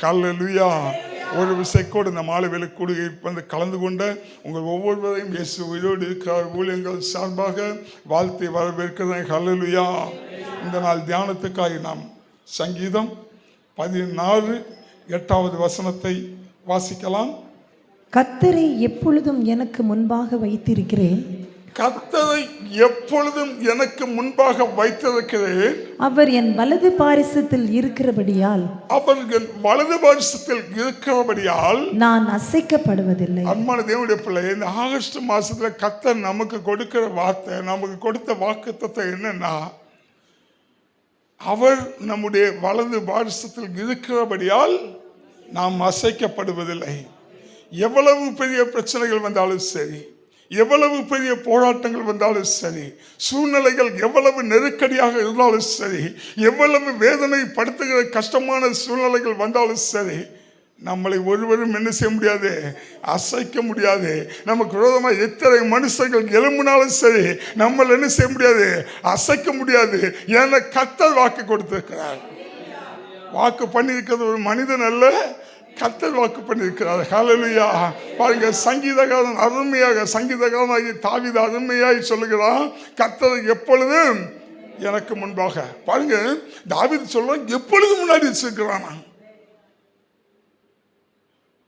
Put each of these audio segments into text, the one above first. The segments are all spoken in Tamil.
ஹல்லேலூயா. ஒரு விசைக்கோடு இந்த மாலை வேலைக்கூடு வந்து கலந்து கொண்ட உங்கள் ஒவ்வொருவரையும் இயேசு உயிரோடு இருக்கிறார் ஊழியங்கள் சார்பாக வாழ்த்தி வரவேற்கிறேன். ஹல்லேலூயா. இந்த நாள் தியானத்துக்காக நாம் சங்கீதம் 16:8 வாசிக்கலாம். கர்த்தரை எப்பொழுதும் எனக்கு முன்பாக வைத்திருக்கிறேன், கர்த்தரை எப்பொழுதும் எனக்கு முன்பாக வைத்திருக்கிறேன். அவர் என் வலது பாரிசத்தில் இருக்கிறபடியால், அவர் என் வலது பாரிசத்தில் இருக்கிறபடியால் நான் அசைக்கப்படுவதில்லை. அன்பான தேவனுடைய பிள்ளை, இந்த ஆகஸ்ட் மாசத்துல கர்த்தர் நமக்கு கொடுக்கிற வார்த்தை, நமக்கு கொடுத்த வாக்குத்தத்தம் என்னன்னா, அவர் நம்முடைய வலது பாரிசத்தில் இருக்கிறபடியால் நாம் அசைக்கப்படுவதில்லை. எவ்வளவு பெரிய பிரச்சனைகள் வந்தாலும் சரி, எவ்வளவு பெரிய போராட்டங்கள் வந்தாலும் சரி, சூழ்நிலைகள் எவ்வளவு நெருக்கடியாக இருந்தாலும் சரி, எவ்வளவு வேதனை படுத்துகிற கஷ்டமான சூழ்நிலைகள் வந்தாலும் சரி, நம்மளை ஒருவரும் என்ன செய்ய முடியாது, அசைக்க முடியாது. நமக்கு விரோதமாக எத்தனை மனுஷர்கள் எழும்பினாலும் சரி, நம்மளை என்ன செய்ய முடியாது, அசைக்க முடியாது. ஏன்னா கர்த்தர் வாக்கு கொடுத்திருக்கிறார். வாக்கு பண்ணியிருக்கிறது ஒரு மனிதன் அல்ல, கர்த்தர் வாக்கு பண்ணியிருக்கிறார். ஹல்லேலூயா. பாருங்க, சங்கீதக்காரன் அருமையாக, சங்கீதக்காரனாகி தாவீது அருமையாய் சொல்லுகிறான், கர்த்தர் எப்பொழுதும் எனக்கு முன்பாக. பாருங்க, தாவீது சொல்றான், எப்பொழுதும் முன்னாடி வச்சிருக்கிறான்.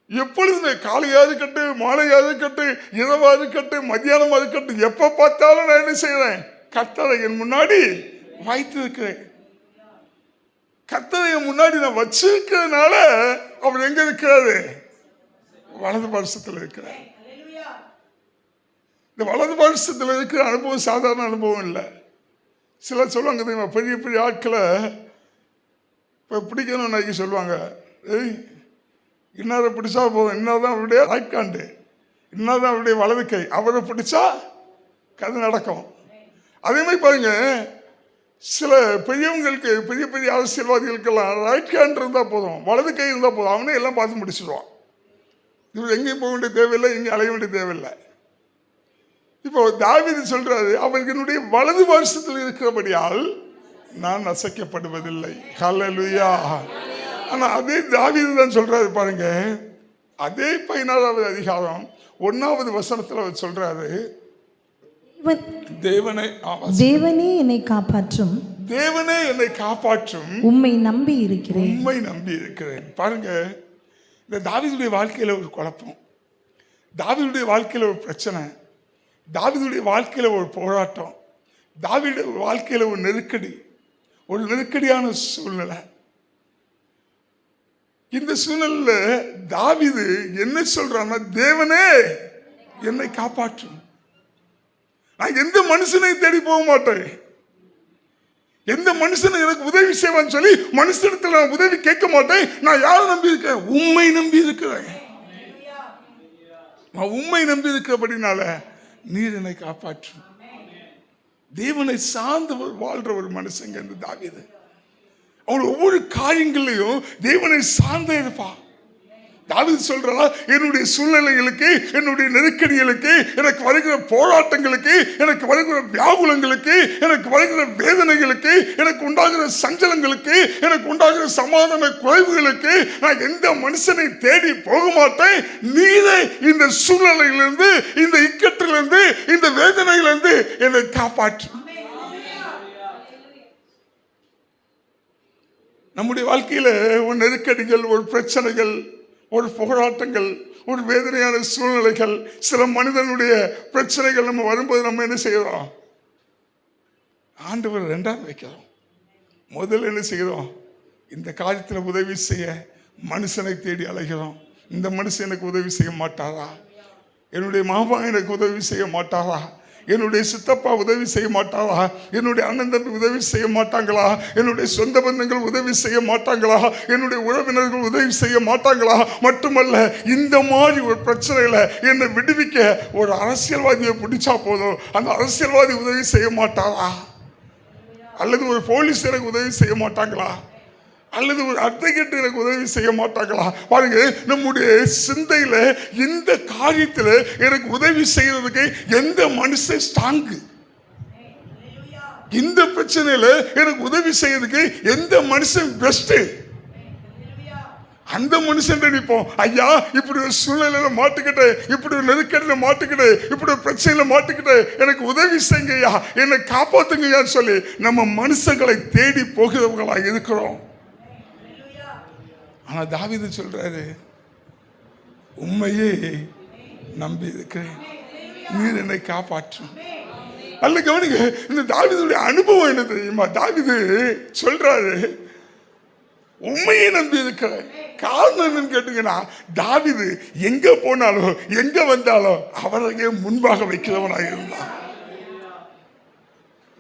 எப்பொழுதுமே காலையா இருக்கட்டும், மாலையா இருக்கட்டும், இரவா இருக்கட்டும், மத்தியானமா இருக்கட்டும், எப்ப பார்த்தாலும் நான் என்ன செய்யறேன், கர்த்தரை என் முன்னாடி வைத்திருக்கிறேன். கர்த்தரை முன்னாடி நான் வச்சிருக்கிறதுனால அவர் எங்க இருக்கிறாரு, வலது பாரிசத்தில் இருக்கிறார். இந்த வலது பாரிசத்தில் இருக்கிற அனுபவம் சாதாரண அனுபவம் இல்லை. சிலர் சொல்லுவாங்க தெரியுமா, பெரிய பெரிய ஆட்களை இப்போ பிடிக்கணும்னு சொல்லுவாங்க, ஏய் இன்னாரை பிடிச்சா போதும், இன்னாதான் அவருடைய ரைட் ஹேண்டு, இன்னாதான் அவருடைய வலது கை, அவரை பிடிச்சா கதை நடக்கும். அதே மாதிரி பாருங்க, சில பெரியவங்களுக்கு, பெரிய பெரிய அரசியல்வாதிகளுக்கெல்லாம் ரைட் ஹேண்ட் இருந்தால் போதும், வலது கை இருந்தால் போதும், அவனே எல்லாம் பார்த்து முடிச்சிடுவான். இவர் எங்கேயும் போக வேண்டிய தேவையில்லை, எங்கேயும் அலைய வேண்டிய தேவையில்லை. இப்போ தாவீது சொல்றாரு, அவர் என்னுடைய வலது பாரிசத்தில் இருக்கிறபடியால் நான் அசைக்கப்படுவதில்லை. ஹல்லேலூயா. ஆனா அதே தாவீது தான் சொல்றாரு பாருங்க, அதே 16வது அதிகாரம் 1வது வசனத்துல அவர் சொல்றாரு, தேவனே என்னை காப்பாற்றும், தேவனே என்னை காப்பாற்றும், உம்மை நம்பி இருக்கிறேன், உம்மை நம்பி இருக்கிறேன். பாருங்க, இந்த தாவீதுடைய வாழ்க்கையில ஒரு குழப்பம், தாவீதுடைய வாழ்க்கையில ஒரு பிரச்சனை, தாவீதுடைய வாழ்க்கையில ஒரு போராட்டம், தாவீதுடைய வாழ்க்கையில ஒரு நெருக்கடி, ஒரு நெருக்கடியான சூழ்நிலை. இந்த சூழ்நிலையில தாவீது என்ன சொல்றான்னா, தேவனே என்னை காப்பாற்றும். நான் எந்த மனுஷனையும் தேடி போக மாட்டேன், எந்த மனுஷனை எனக்கு உதவி செய்வான்னு சொல்லி மனுஷனத்தில் நான் உதவி கேட்க மாட்டேன். நான் யாரை நம்பி இருக்கேன், உம்மை நம்பி இருக்கிறேன். நான் உம்மை நம்பி இருக்கிறபடினால நீர் என்னை காப்பாற்றும். தேவனை சார்ந்து வாழ்ற ஒரு மனுஷங்க இந்த தாவீது. அவன் ஒவ்வொரு காரியங்களையும் தேவனை சார்ந்தே இருப்பான். தாவீது சொல்றா, என்னுடைய சூழ்நிலைகளுக்கு, என்னுடைய நெருக்கடிகளுக்கு, எனக்கு வருகிற போராட்டங்களுக்கு, எனக்கு வருகிற வியாகுலங்களுக்கு, எனக்கு வருகிற வேதனைகளுக்கு, எனக்கு உண்டாகிற சஞ்சலங்களுக்கு, எனக்கு உண்டாகிற சமாதான குறைவுகளுக்கு நான் எந்த மனுஷனை தேடி போக மாட்டேன். நீரே இந்த சூழ்நிலையிலிருந்து, இந்த இக்கட்டிலிருந்து, இந்த வேதனையிலிருந்து என்னை காப்பாற்று. நம்முடைய வாழ்க்கையில ஒரு நெருக்கடிகள், ஒரு பிரச்சனைகள், ஒரு போராட்டங்கள், ஒரு வேதனையான சூழ்நிலைகள், சில மனிதனுடைய பிரச்சனைகள் நம்ம வரும்போது நம்ம என்ன செய்கிறோம், ஆண்டவர் 2வது வைக்கிறோம். முதல்ல என்ன செய்கிறோம், இந்த காரியத்தில் உதவி செய்ய மனுஷனை தேடி அலைகிறோம். இந்த மனுஷன் எனக்கு உதவி செய்ய மாட்டாரா, என்னுடைய மாமா எனக்கு உதவி செய்ய மாட்டாரா, என்னுடைய சித்தப்பா உதவி செய்ய மாட்டாரா, என்னுடைய அண்ணன் தம்பி உதவி செய்ய மாட்டாங்களா, என்னுடைய சொந்த பந்தங்கள் உதவி செய்ய மாட்டாங்களா, என்னுடைய உறவினர்கள் உதவி செய்ய மாட்டாங்களா, மட்டுமல்ல இந்த மாதிரி ஒரு பிரச்சனையில என்னை விடுவிக்க ஒரு அரசியல்வாதியை பிடிச்சா போதும், அந்த அரசியல்வாதி உதவி செய்ய மாட்டாரா, அல்லது ஒரு போலீஸ் எனக்கு உதவி செய்ய மாட்டாங்களா, அல்லது ஒரு அட்வொகேட் எனக்கு உதவி செய்ய மாட்டாங்களா. பாருங்க, நம்முடைய சிந்தையில இந்த காரியத்தில் எனக்கு உதவி செய்யறதுக்கு எந்த மனுஷன் ஸ்ட்ராங்கு, இந்த பிரச்சனையில எனக்கு உதவி செய்யறதுக்கு எந்த மனுஷன் பெஸ்ட், அந்த மனுஷன் நினைப்போம், ஐயா இப்படி ஒரு சூழ்நிலையில மாட்டுக்கிட்டு, இப்படி ஒரு நெருக்கடியில மாட்டுக்கிட்டு, இப்படி ஒரு பிரச்சனையில மாட்டுக்கிட்டு எனக்கு உதவி செய்யுங்கய்யா, என்னை காப்பாத்துங்கய்யான்னு சொல்லி நம்ம மனுஷங்களை தேடி போகிறவர்களாக இருக்கிறோம். ஆனா தாவீது சொல்றாரு, உண்மையே நம்பி இருக்கிறேன், நீர் என்னை காப்பாற்றும். அல்ல கவனிங்க, இந்த தாவீதுடைய அனுபவம் என்ன தெரியுமா? தாவீது சொல்றாரு, உண்மையை நம்பி இருக்கிறேன். காரணம் என்னன்னு கேட்டீங்கன்னா, தாவீது எங்க போனாலும் எங்க வந்தாலும் அவரையே முன்பாக வைக்கிறவனாக இருந்தான்.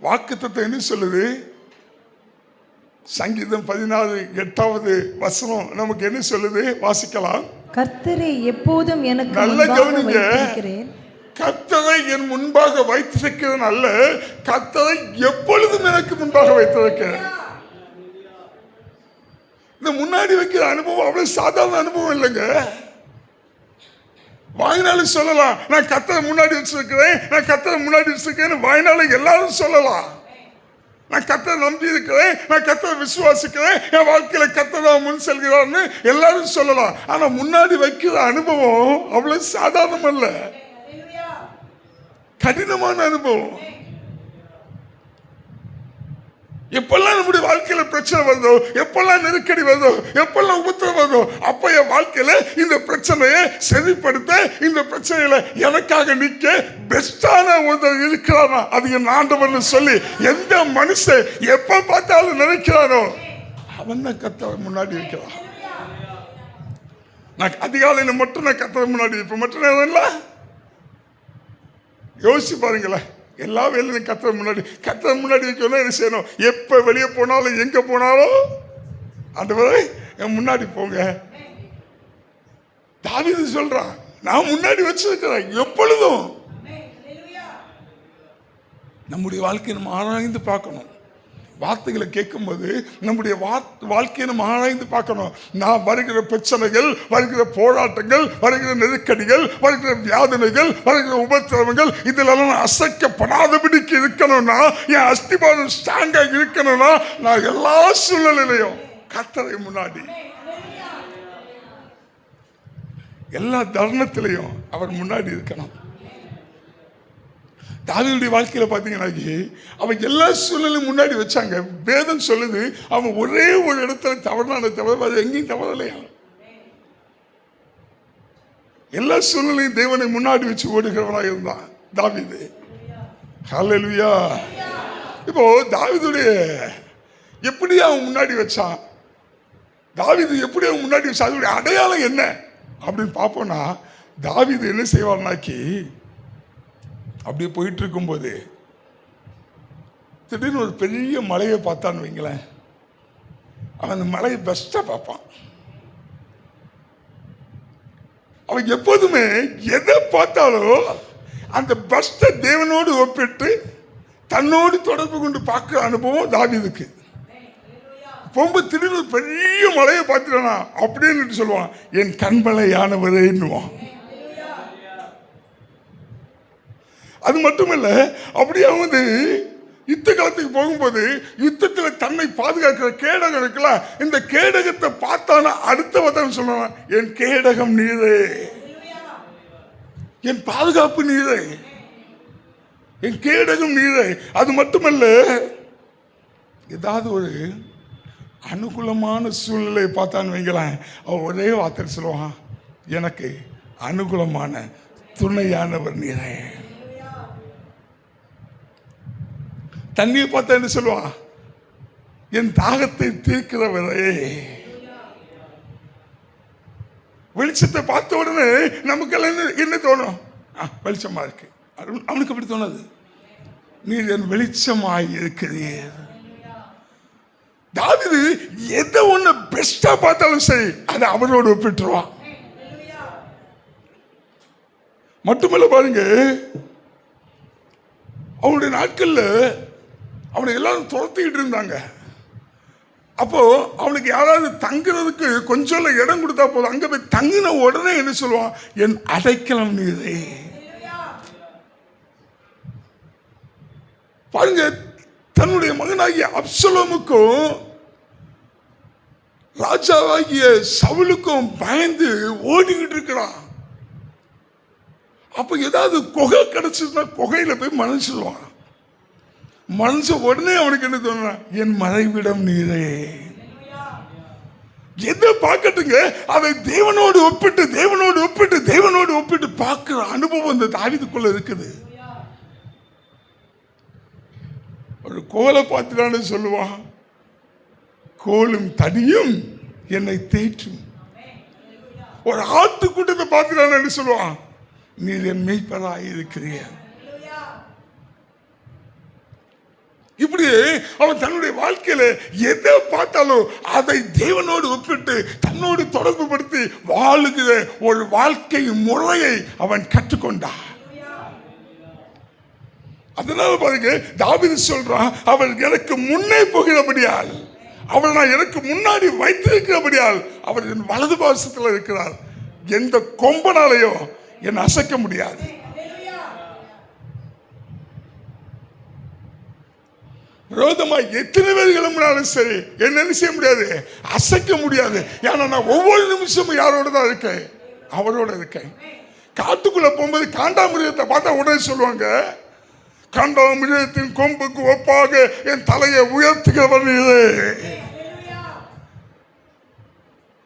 வாக்குத்தத்தம் என்ன சொல்லுது? சங்கீதம் 14:8 நமக்கு என்ன சொல்லுது? வாசிக்கலாம். கர்த்தரை எப்போதும் எனக்கு நல்ல முன்பாக கவனிங்க, வைத்திருக்கிறேன். கர்த்தரை என் முன்பாக வைத்திருக்கிறேன் அல்ல, கர்த்தரை எப்பொழுதும் எனக்கு முன்பாக வைத்திருக்கிறேன். இந்த முன்னாடி வைக்கிற அனுபவம் அவ்வளவு சாதாரண அனுபவம் இல்லைங்க. வாய்நாள சொல்லலாம், நான் கர்த்தரை முன்னாடி வச்சிருக்கிறேன், நான் கர்த்தரை முன்னாடி வச்சிருக்கேன். வாய்நாள எல்லாரும் சொல்லலாம், நான் கர்த்தரை நம்பி இருக்கிறேன், நான் கர்த்தரை விசுவாசிக்கிறேன், என் வாழ்க்கையில கர்த்தர் முன் செல்கிறார்னு எல்லாரும் சொல்லலாம். ஆனா முன்னாடி வைக்கிற அனுபவம் அவ்வளவு சாதாரணம் அல்ல, கடினமான அனுபவம். எப்பெல்லாம் நம்முடைய வாழ்க்கையில பிரச்சனை வருதோ, எப்பெல்லாம் நெருக்கடி வருதோ, எப்பெல்லாம் உபத்திரம் வருதோ, அப்ப என் வாழ்க்கையில இந்த பிரச்சனையை சரிப்படுத்த, இந்த பிரச்சனையில எனக்காக நிக்க பெஸ்டான ஒருத்தர் இருக்கிறானா அது என் ஆண்டவர்னு சொல்லி எந்த மனுஷன் எப்ப பார்த்தாலும் நினைக்கிறானோ அவன் தான் கர்த்தர் முன்னாடி இருக்கிறான். நான் அதிகாலையில மட்டும் நான் கர்த்தர் முன்னாடி இப்ப மட்டும் இல்லை, யோசிச்சு பாருங்களேன். எல்லா வேலையும் கர்த்தர் முன்னாடி வைக்கணும். என்ன செய்யணும்? எப்ப வெளியே போனாலும் எங்க போனாலும் ஆண்டவரே என் முன்னாடி போங்க. தாவீது சொல்றான், நான் முன்னாடி வச்சிருக்கிறேன் எப்பொழுதும். நம்முடைய வாழ்க்கையை நம்ம ஆராய்ந்து பார்க்கணும். வார்த்தைகளை கேட்கும்போது நம்முடைய வாழ்க்கையை நம்ம ஆராய்ந்து பார்க்கணும். நான் வருகிற பிரச்சனைகள், வருகிற போராட்டங்கள், வருகிற நெருக்கடிகள், வருகிற வியாதனைகள், வருகிற உபத்திரவங்கள் இதிலெல்லாம் நான் அசைக்கப்படாதபடிக்கு இருக்கணும்னா, என் அஸ்திபாரம் ஸ்ட்ராங்கா இருக்கணும்னா, நான் எல்லா சூழ்நிலையிலையும் கர்த்தரை முன்னாடி, எல்லா தருணத்திலையும் அவர் முன்னாடி இருக்கணும். தாவீதுடைய வாழ்க்கையில பார்த்தீங்கன்னா, அவன் எல்லா சூழ்நிலையும் முன்னாடி வச்சாங்க. வேதம் சொல்லுது, அவன் ஒரே ஒரு இடத்துல தவறான தவிர அது எங்கேயும் தவறலையா. எல்லா சூழ்நிலையும் தேவனை முன்னாடி வச்சு ஓடுகிறவனாக இருந்தான் தாவீது. ஹல்லேலூயா. இப்போ தாவீதுடைய எப்படி அவன் முன்னாடி வச்சான், தாவீது எப்படி அவன் முன்னாடி வச்சான், அதோடைய அடையாளம் என்ன அப்படின்னு பார்ப்போம்னா, தாவீது என்ன செய்வார்னாக்கி, அப்படியே போயிட்டு இருக்கும்போது திடீர்னு ஒரு பெரிய மலையை பார்த்தான்னு வைங்களேன், அவன் அந்த மலையை பெஸ்டா பார்ப்பான். அவன் எப்போதுமே எதை பார்த்தாலும் அந்த பெஸ்ட தேவனோடு ஒப்பிட்டு தன்னோடு தொடர்பு கொண்டு பார்க்கிற அனுபவம் தாவீதுக்கு. போகும்போது திடீர்னு பெரிய மலையை பார்த்துட்டானா அப்படின்னு சொல்லுவான், என் கண்மலையானவரேன்னுவான். அது மட்டும் இல்ல, அப்படியே வந்து யுத்த காலத்துக்கு போகும்போது யுத்தத்தில் தன்னை பாதுகாக்கிற கேடகம் இருக்குல்ல, இந்த கேடகத்தை பார்த்தானா அடுத்த வதம் சொல்லுவான், என் கேடகம் நீரே, என் பாதுகாப்பு நீரே, என் கேடகம் நீரே. அது மட்டுமல்ல, ஏதாவது ஒரு அனுகூலமான சூழ்நிலையை பார்த்தான்னு வைங்களேன், அவன் ஒரே வார்த்தை சொல்லுவான், எனக்கு அனுகூலமான துணையானவர் நீரே. தண்ணியை பார்த்தா என்ன சொல்லுவான், என் தாகத்தை தீர்க்கிறவரே. வெளிச்சத்தை பார்த்த உடனே நமக்கெல்லாம் என்ன தோணும், வெளிச்சமா இருக்கு. அவனுக்கு அப்படி தோணாது, நீர் என் வெளிச்சமாய் இருக்கிறீர். தாவீது எதை ஒண்ணு பெஸ்டா பார்த்தாலும் சரி அதை அவரோடு ஒப்பிட்டுருவான். மட்டுமல்ல பாருங்க, அவனுடைய நாட்கள்ல அவனை எல்லாரும் துரத்திக்கிட்டு இருந்தாங்க. அப்போ அவனுக்கு யாராவது தங்குறதுக்கு கொஞ்சம் இடம் கொடுத்தா போதும், அங்க போய் தங்கின உடனே என்ன சொல்லுவான், என் அடைக்கலம் நீரே. பாருங்க, தன்னுடைய மகனாகிய அப்சலோமுக்கும் ராஜாவாகிய சவுலுக்கும் பயந்து ஓடிக்கிட்டு இருக்கிறான். அப்ப ஏதாவது குகை கிடைச்சதுன்னா குகையில போய் மறைச்சிடுவான். மறைஞ்ச உடனே அவனுக்கு என்ன தோணுனா, என் மறைவிடம் நீரே. எதை பார்க்கட்டுங்க, அதை தேவனோடு ஒப்பிட்டு தேவனோடு ஒப்பிட்டு தேவனோடு ஒப்பிட்டு பார்க்கிற அனுபவம் இந்த தாவீதுக்குள்ள இருக்குது. ஒரு கோலை பார்த்துட்டான்னு சொல்லுவான், கோலும் தடியும் என்னை தேற்றும். ஒரு ஆட்டுக்கூட்டத்தை பார்த்துட்டான்னு சொல்லுவான், நீர் என் மெய்ப்பராய் இருக்கிறீர். இப்படி அவன் தன்னுடைய வாழ்க்கையில எதை பார்த்தாலும் அதை தேவனோடு ஒப்பிட்டு தன்னோடு தொடர்பு படுத்தி வாழுகிற ஒரு வாழ்க்கை முறையை அவன் கற்றுக்கொண்டான். அதனால பாருங்க, தாவீது சொல்றான், அவர் எனக்கு முன்னே போகிறபடியால், அவர் நான் எனக்கு முன்னாடி வைத்திருக்கிறபடியால் அவர் என் வலது பாசத்தில் இருக்கிறார். எந்த கொம்பனாலையும் என்னை அசைக்க முடியாது. விரோதமாக எத்தனை பேர் கிளம்பினாலும் சரி என்ன செய்ய முடியாது, அசைக்க முடியாது. ஏன்னா நான் ஒவ்வொரு நிமிஷமும் யாரோட தான் இருக்கேன், அவரோட இருக்கேன். காட்டுக்குள்ள போகும்போது காண்டாமிருகத்தை பார்த்தா உடனே சொல்லுவாங்க, காண்டாமிருகத்தின் கொம்புக்கு ஒப்பாக என் தலையை உயர்த்துகிறவர் இது.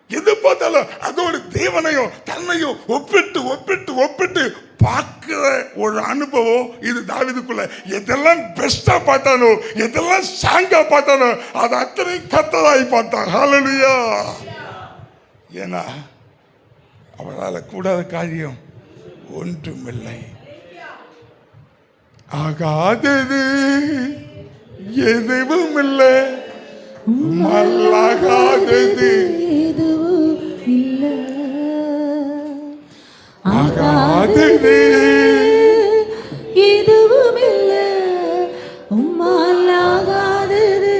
எது பார்த்தாலும் அதோட தேவனையும் தன்னையும் ஒப்பிட்டு ஒப்பிட்டு ஒப்பிட்டு பார்க்கிற ஒரு அனுபவம் இது தாவீதுக்குள்ள. எதெல்லாம் பெஸ்டா பார்த்தானோ, எதெல்லாம் சாங்கா பார்த்தானோ, அது அத்தனை கர்த்தராய் பார்த்தான். ஹல்லேலூயா. ஏன்னா அவரால் கூடாத காரியம் ஒன்றுமில்லை. ஆகாதது எதுவும் இல்லை, மல்லாகாதது எதுவும் இல்லை, ஆகாதது எதுவும் இல்லை, உம்மால் ஆகாதது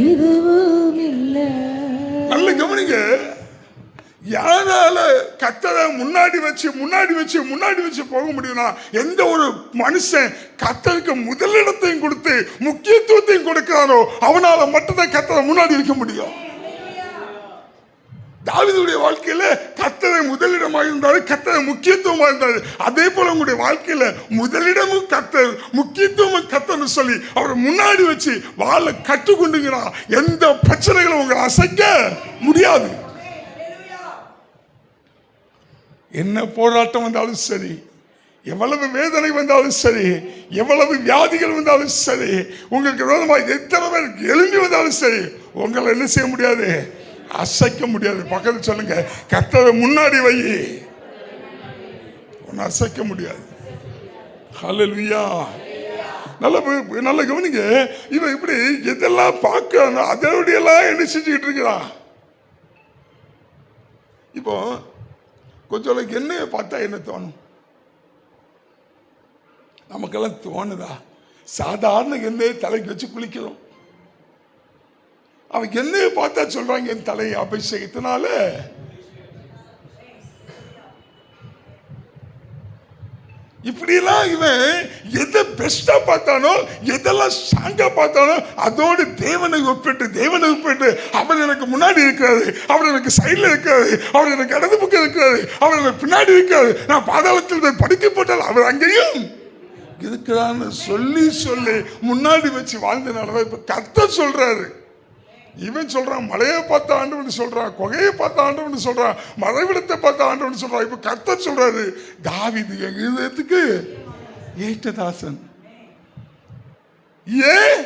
எதுவும் இல்லை. நல்ல கவனிங்க. யாரால கர்த்தரை முன்னாடி வச்சு போக முடியும்னா, எந்த ஒரு மனுஷன் கர்த்தருக்கு முதலிடத்தையும் கொடுத்து முக்கியத்துவத்தையும் கொடுக்கிறானோ அவனால மட்டும்தான் கர்த்தரை முன்னாடி வைக்க முடியும். தாவீதுடைய வாழ்க்கையில கர்த்தரை முதலிடமாக இருந்தாரு, கர்த்தரை முக்கியத்துவமாக இருந்தாரு. அதே போல உங்களுடைய வாழ்க்கையில முதலிடமும் கர்த்தர், முக்கியத்துவமும் கர்த்தர்னு சொல்லி அவரை முன்னாடி வச்சு வாழ கற்றுக்கொண்டீங்கன்னா எந்த பிரச்சனைகளும் உங்களை அசைக்க முடியாது. என்ன போராட்டம் வந்தாலும் சரி, எவ்வளவு வேதனை வந்தாலும் சரி, எவ்வளவு வியாதிகள் வந்தாலும் சரி, உங்களுக்கு விரோதமாக எத்தனை பேர் எழும்பி வந்தாலும் சரி, உங்களை என்ன செய்ய முடியாது, அசைக்க முடியாது. பக்கத்தில் சொல்லுங்க, கர்த்தரை முன்னாடி வை, உன்னை அசைக்க முடியாது. ஹல்லேலூயா. நல்ல கவனிங்க. இவன் இப்படி எதெல்லாம் பார்க்கறானோ அதோடையெல்லாம் என்ன செஞ்சுக்கிட்டு இருக்கிறான். இப்போ கொஞ்சம் எண்ணெயை பார்த்தா என்ன தோணும், நமக்கெல்லாம் தோணுதா? சாதாரண எண்ணெயை தலைக்கு வச்சு குளிக்கிறோம். அவன் எண்ணெயை பார்த்தா சொல்றாங்க, என் தலையை அபிஷேகத்தினால. இப்படியெல்லாம் இவன் எதை பெஸ்டா பார்த்தானோ, எதெல்லாம் ஸ்ட்ராங்கா பார்த்தானோ அதோடு தேவனை ஒப்பிட்டு அவர் எனக்கு முன்னாடி இருக்காரு, அவர் எனக்கு சைடில் இருக்காரு, அவர் எனக்கு இடது பக்கம் இருக்காரு, அவர் எனக்கு பின்னாடி இருக்காரு, நான் பாதாளத்தில் படிக்க போட்டால் அவர் அங்கேயும் இருக்கிறான்னு சொல்லி முன்னாடி வச்சு வாழ்ந்தனாலதான் இப்ப கர்த்தர் சொல்றாரு. இவன் சொல்றான், மலையை பார்த்த ஆண்டவன் சொல்றான், குகையை பார்த்த ஆண்டவன் சொல்றான், மறைவிடத்தை பார்த்த ஆண்டவன் சொல்றான். இப்ப கர்த்தர் சொல்றாரு, தாவீது என் இதயத்துக்கு ஏற்றதாசன். ஏன்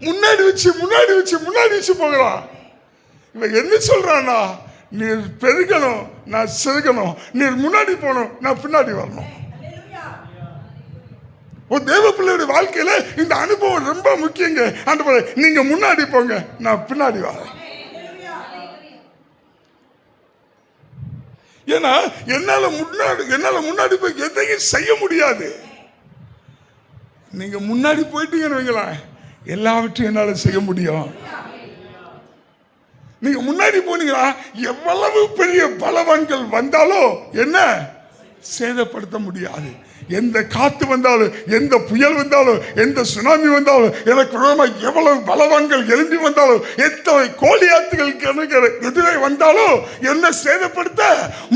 முன்னாடி வச்சு போகிறான்? இவன் என்ன சொல்றான்னா, நீர் பெருகணும், நான் சிறுகணும், நீர் முன்னாடி போகணும், நான் பின்னாடி வரணும். ஒரு தேவ பிள்ளையுடைய வாழ்க்கையில இந்த அனுபவம் ரொம்ப முக்கியங்க. ஆண்டவரே நீங்க முன்னாடி போங்க, நான் பின்னாடி வரேன். ஏன்னா என்னால முன்னாடி போய் எதையும் செய்ய முடியாது. நீங்க முன்னாடி போயிட்டீங்கன்னு வைங்களேன், எல்லாவற்றையும் என்னால செய்ய முடியும். நீங்க முன்னாடி போனீங்களா, எவ்வளவு பெரிய பலவான்கள் வந்தாலும் என்ன சேதப்படுத்த முடியாது. எந்த காத்து வந்தாலும், எந்த புயல் வந்தாலும், எந்த சுனாமி வந்தாலும், எனக்கு விரோதமாக எவ்வளவு பலவான்கள் எழும்பி வந்தாலும், எத்தனை கோலியாத்துகள் எதிரே வந்தாலும் என்ன சேதப்படுத்த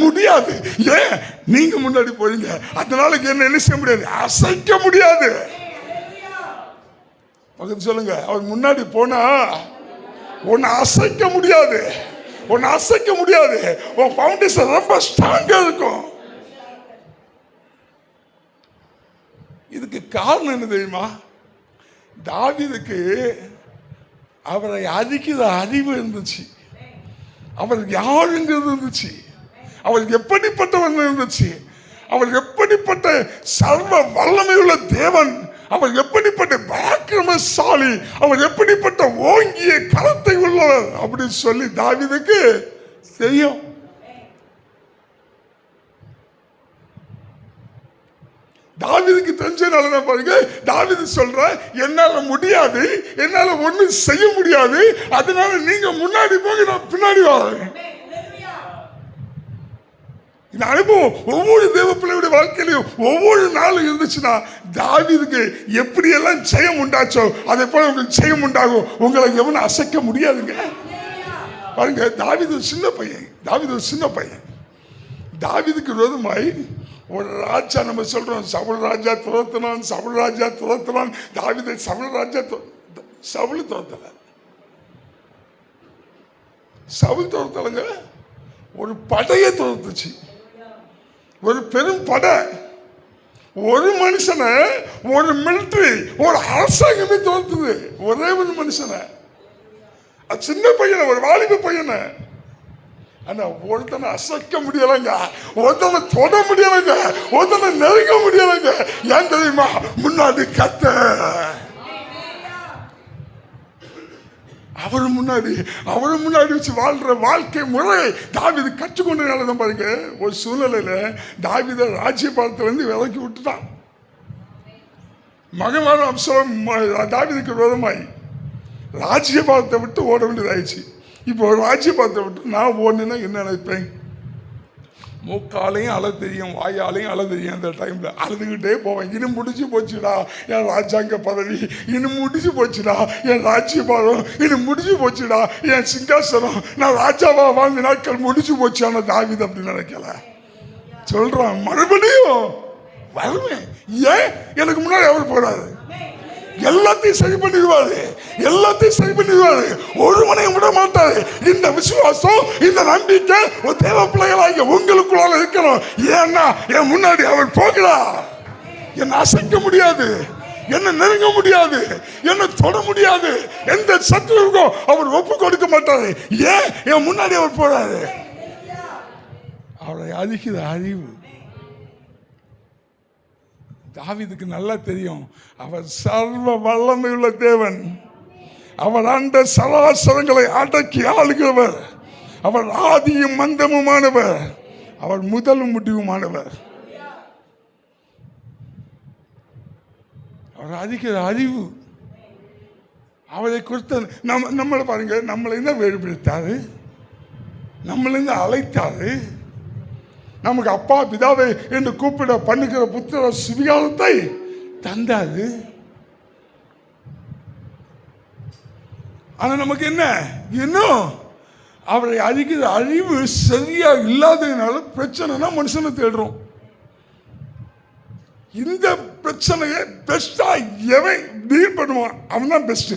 முடியாது. ஏன்? நீங்க முன்னாடி போறீங்க. அதனால என்ன செய்ய முடியாது, அசைக்க முடியாது. பக்கத்து சொல்லுங்க, அவர் முன்னாடி போனா உன்னை அசைக்க முடியாது, உன்னை அசைக்க முடியாது. உன் பவுண்டேஷன் ரொம்ப ஸ்ட்ராங்கா இருக்கும். இதுக்கு காரணம் என்ன தெரியுமா? தாவீதுக்கு அவரை அறிக்கிற அறிவு இருந்துச்சு, அவர் யாருங்கிறது இருந்துச்சு, அவர் எப்படிப்பட்டவன் இருந்துச்சு, அவர் எப்படிப்பட்ட சர்வ வல்லமையுள்ள தேவன், அவர் எப்படிப்பட்ட பராக்கிரமசாலி, அவர் எப்படிப்பட்ட ஓங்கிய கரத்தை உள்ளவர் அப்படின்னு சொல்லி தாவீதுக்கு தெரியும். தாவீதுக்கு தெரிஞ்சனால பாருங்க, தாவீது சொல்ற என்னால முடியாது, என்னால ஒண்ணும் செய்ய முடியாது, அதனால நீங்க முன்னாடி போங்க, நான் பின்னாடி வரேன். இந்த அனுபவம் ஒவ்வொரு தேவ பிள்ளையுடைய வாழ்க்கையிலையும் ஒவ்வொரு நாளும் இருந்துச்சுன்னா, தாவீதுக்கு எப்படி எல்லாம் ஜெயம் உண்டாச்சோ அதே போல உங்களுக்கு ஜெயம் உண்டாகும். உங்களை எவனும் அசைக்க முடியாதுங்க. பாருங்க, தாவீது ஒரு சின்ன பையன், தாவீது ஒரு சின்ன பையன். தாவீதுக்கு விரோதமாய் ஒரு ராஜா, நம்ம சொல்றோம் சவுல் ராஜா துரத்தினான், சவுல் ராஜா துரத்தினான். தாவீதை சவுல் ராஜா சவுல் துரத்தல, சவுல் துரத்தலங்க, ஒரு படையை துரத்துச்சு, ஒரு பெரும் படை. ஒரு மனுஷனை, ஒரு மிலிட்டரி, ஒரு அரசாங்கமே துரத்துது, ஒரே ஒரு மனுஷனை. அது சின்ன பையனை, ஒரு வாலிப பையனை. ஆனா ஒருத்தனை அசைக்க முடியலைங்க, ஒருத்தனை தொட முடியலைங்க, ஒருத்தனை நெருங்க முடியலைங்க. ஏன் தெரியுமா? முன்னாடி கத்த அவரு முன்னாடி வச்சு வாழ்ற வாழ்க்கை முறை தாவீது கற்றுக்கொண்டனாலதான் பாருங்க, ஒரு சூழ்நிலையில தாவீதை ராஜ்யபாரத்துல இருந்து விலக்கி விட்டுட்டான். மகனான அப்சலோம் தாவீதுக்கு விரோதமாய் ராஜ்யபாரத்தை விட்டு ஓட வேண்டியதாயிடுச்சு. இப்போ ராஜ்யபாரத்தை விட்டு நான் ஓடுனா என்ன நினைப்பேன்? மூக்காலையும் அழ தெரியும், வாயாலையும் அழ தெரியும். அந்த டைம்ல அழுதுகிட்டே போவேன். இன்னும் முடிச்சு போச்சுடா என் ராஜாங்க பதவி, இன்னும் முடிச்சு போச்சுடா என் ராஜ்யபாரம், இன்னும் முடிச்சு போச்சுடா என் சிங்காசனம், நான் ராஜாவா வாழ்ந்த நாட்கள் முடிச்சு போச்சு. ஆனால் தாவீது அப்படி நினைக்கல. சொல்றான், மறுபடியும் வருவேன். ஏன்? எனக்கு முன்னாடி அவர் போறாரு, எல்லாத்தையும் சரி பண்ணிடுவாரு, எல்லாத்தையும் சரி பண்ணிடுவாரு, ஒருவனையும் விட மாட்டாரு. இந்த விசுவாசம், இந்த நம்பிக்கை ஒரு தேவ பிள்ளைகளாக உங்களுக்குள்ளால இருக்கணும். ஏன்னா என் முன்னாடி அவர் போகிறார், என்னை அசைக்க முடியாது, என்ன நெருங்க முடியாது, என்ன தொட முடியாது, எந்த சத்துருக்கும் அவர் ஒப்பு கொடுக்க மாட்டாரு. ஏன்? என் முன்னாடி அவர் போறாரு. அவரை அதிகிற அறிவு தாவீதுக்கு நல்லா தெரியும். அவர் சர்வ வல்லமையுள்ள தேவன், அவர் ஆண்ட சராசரங்களை அடக்கி ஆளுகிறவர், அவர் ஆதியும் மந்தமுமானவர், அவர் முதலும் முடிவுமானவர். அவர் அதிக அறிவு, அவரை குறித்த நம்மளை பாருங்க, நம்மளை தான் வேறுபடுத்தாரு, நம்மளை தான் அழைத்தாரு, நமக்கு அப்பா பிதாவை என்று கூப்பிட பண்ணுகிற புத்திர சுவிகாரத்தை தந்தாரு. ஆனா நமக்கு என்ன இன்னும் அவரை அறிகிற அறிவு சரியா இல்லாததுனால பிரச்சனைனா மனுஷனை தேடுறோம். இந்த பிரச்சனையை பெஸ்டா எவன் டீல் பண்ணுவான் அவன் தான் பெஸ்ட்.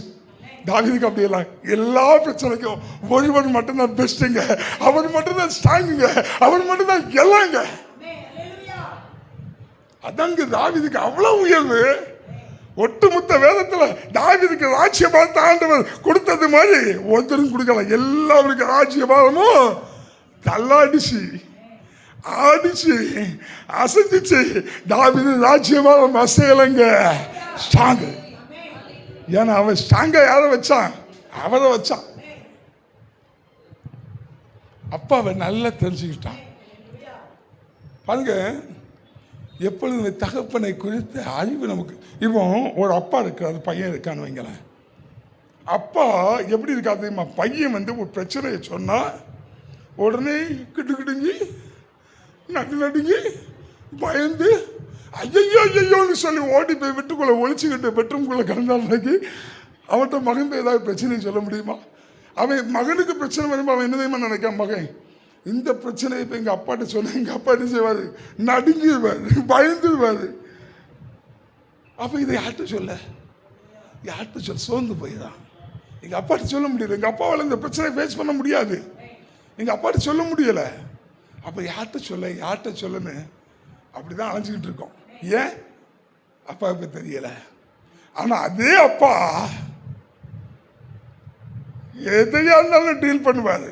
தாவீதுக்கு அப்படி எல்லாம் எல்லா பிரச்சனைக்கும் ஒருவர் மட்டும்தான் பெஸ்ட்டுங்க, அவர் மட்டும்தான் ஸ்ட்ராங்குங்க, அவர் மட்டும்தான் எல்லாங்க. அதாங்க தாவீதுக்கு அவ்வளவு உயர்வு. ஒட்டுமொத்த வேதத்துல தாவீதுக்கு ராஜ்யபாரத்தை ஆண்டவர் கொடுத்தது மாதிரி ஒருத்தரும் கொடுக்கல. எல்லாருக்கும் ராஜ்யபாரமும் தள்ளாடிச்சு, ஆடிச்சு, அசைஞ்சிச்சு. தாவீது ராஜ்யபாரம் அசையலைங்க, ஸ்ட்ராங்கு. ஏன்னா அவன் ஸ்ட்ராங்கா யாரை வச்சான்? அவரை வச்சான். அப்பாவை நல்லா தெரிஞ்சுக்கிட்டான். பாருங்க, எப்பொழுது தகப்பனை குறித்த அறிவு நமக்கு. இப்போ ஒரு அப்பா இருக்காரு, பையன் இருக்கான்னு வைங்களேன். அப்பா எப்படி இருக்காது தெரியுமா? பையன் ஒரு பிரச்சனையை சொன்னா உடனே கிட்டு கிட்டுங்கி நடுங்கி பயந்து ஐயோ ஐயோன்னு சொல்லி ஓடி போய் வீட்டுக்குள்ளே ஒழிச்சுக்கிட்டு பெட்ரூம்குள்ளே கிடந்தான்னைக்கு அவன்கிட்ட மகன் ஏதாவது பிரச்சனையை சொல்ல முடியுமா? அவன் மகனுக்கு பிரச்சனை வரும்போது அவன் என்ன தெரியுமா நினைக்கான், மகன் இந்த பிரச்சனையை இப்போ எங்கள் அப்பாட்ட சொன்ன எங்கள் அப்பா என்ன செய்வார், நடுங்கிடுவார், பயந்துடுவார். அப்போ இதை யார்கிட்ட சொல்ல சோர்ந்து போயிடான். எங்கள் அப்பாட்ட சொல்ல முடியல, எங்கள் அப்பாவால் இந்த பிரச்சனையை ஃபேஸ் பண்ண முடியாது, எங்கள் அப்பாட்ட சொல்ல முடியலை. அப்போ யார்கிட்ட சொல்லன்னு அப்படி தான் அலைஞ்சிக்கிட்டு இருக்கோம். ஏன் அப்பாவுக்கு தெரியலை. ஆனால் அதே அப்பா எதையா இருந்தாலும் டீல் பண்ணுவார்,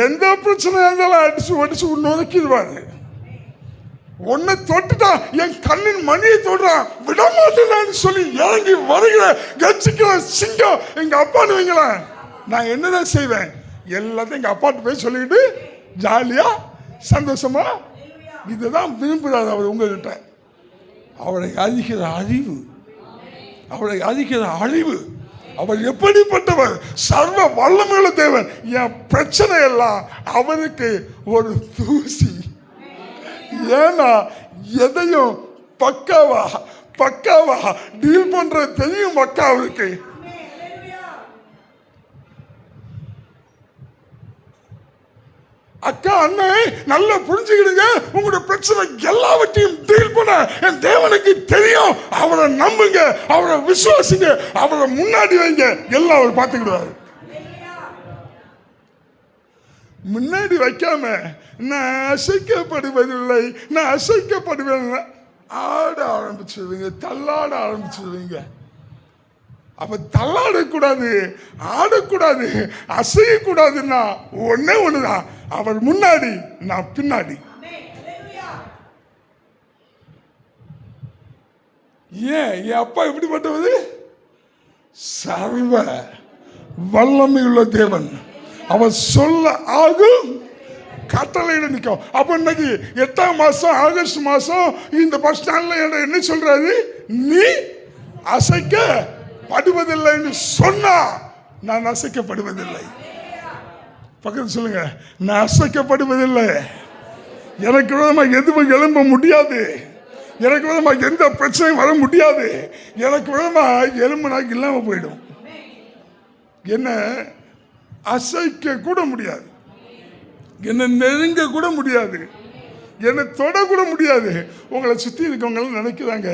எந்த பிரச்சனையா இருந்தாலும் அடிச்சு நொறுக்கிடுவாரு. ஒன்னை தொட்டுட்டா என் கண்ணின் மணியை தொடுறான் விட மாட்டேன்னு சொல்லி இறங்கி வருகிற கட்சிக்கிற சிங்கம் எங்க அப்பான்னு வைங்களேன். நான் என்னதான் செய்வேன், எல்லாத்தையும் எங்க அப்பாட்டு போய் சொல்லிக்கிட்டு ஜாலியா சந்தோஷமா. இதுதான் விரும்புகிறார் அவர் உங்ககிட்ட. அவரை அழிக்கிற அழிவு அவர் எப்படிப்பட்டவர், சர்வ வல்லமையுள்ள தேவன். என் பிரச்சனை எல்லாம் அவருக்கு ஒரு தூசி. ஏன்னா எதையும் பக்காவா டீல் பண்ற தெரியும் மக்கா அவருக்கு. அக்கா அண்ணே நல்லா புரிஞ்சுக்கிடுங்க, உங்களோட பிரச்சனை எல்லாவற்றையும் டீல் பண்ண என் தேவனுக்கு தெரியும். அவரை நம்புங்க, அவரை விசுவாசிங்க, அவரை முன்னாடி வைங்க, எல்லாம் அவர் பார்த்துக்கிடுவாரு. முன்னாடி வைக்காம நான் அசைக்கப்படுவதில்லை ஆட ஆரம்பிச்சிருவீங்க, தள்ளாட ஆரம்பிச்சிருவீங்க. அப்ப தள்ளாடக்கூடாது, ஆடக்கூடாது, அசையக்கூடாதுன்னா ஒன்னே ஒண்ணுதான், அவர் முன்னாடி நான் பின்னாடி. ஏன் என் அப்பா எப்படிப்பட்டவது, சர்வ வல்லமையுள்ள தேவன். அவர் சொல்ல ஆகும், கட்டளையிட நிற்கும். அப்ப இன்னைக்கு 8ஆம் மாசம் ஆகஸ்ட் மாசம் இந்த பஸ் ஸ்டாண்ட்ல என்ன சொல்றாரு, நீ அசைக்கப்படுவதில்லை என்று சொன்னா நான் அசைக்கப்படுவதில்லை. பக்கத்தில் சொல்லுங்க, நான் அசைக்கப்படுவதில்லை. எனக்கு விதமாக எதுவும் எழும்ப முடியாது, எனக்கு விதமாக எந்த பிரச்சனையும் வர முடியாது. எனக்கு விதமாக எலும்புனாக்கு இல்லாமல் போயிடும். என்ன அசைக்க கூட முடியாது, என்னை நெருங்க கூட முடியாது, என்னை தொடக்கூட முடியாது. உங்களை சுற்றி இருக்கவங்களும் நினைக்கிறாங்க,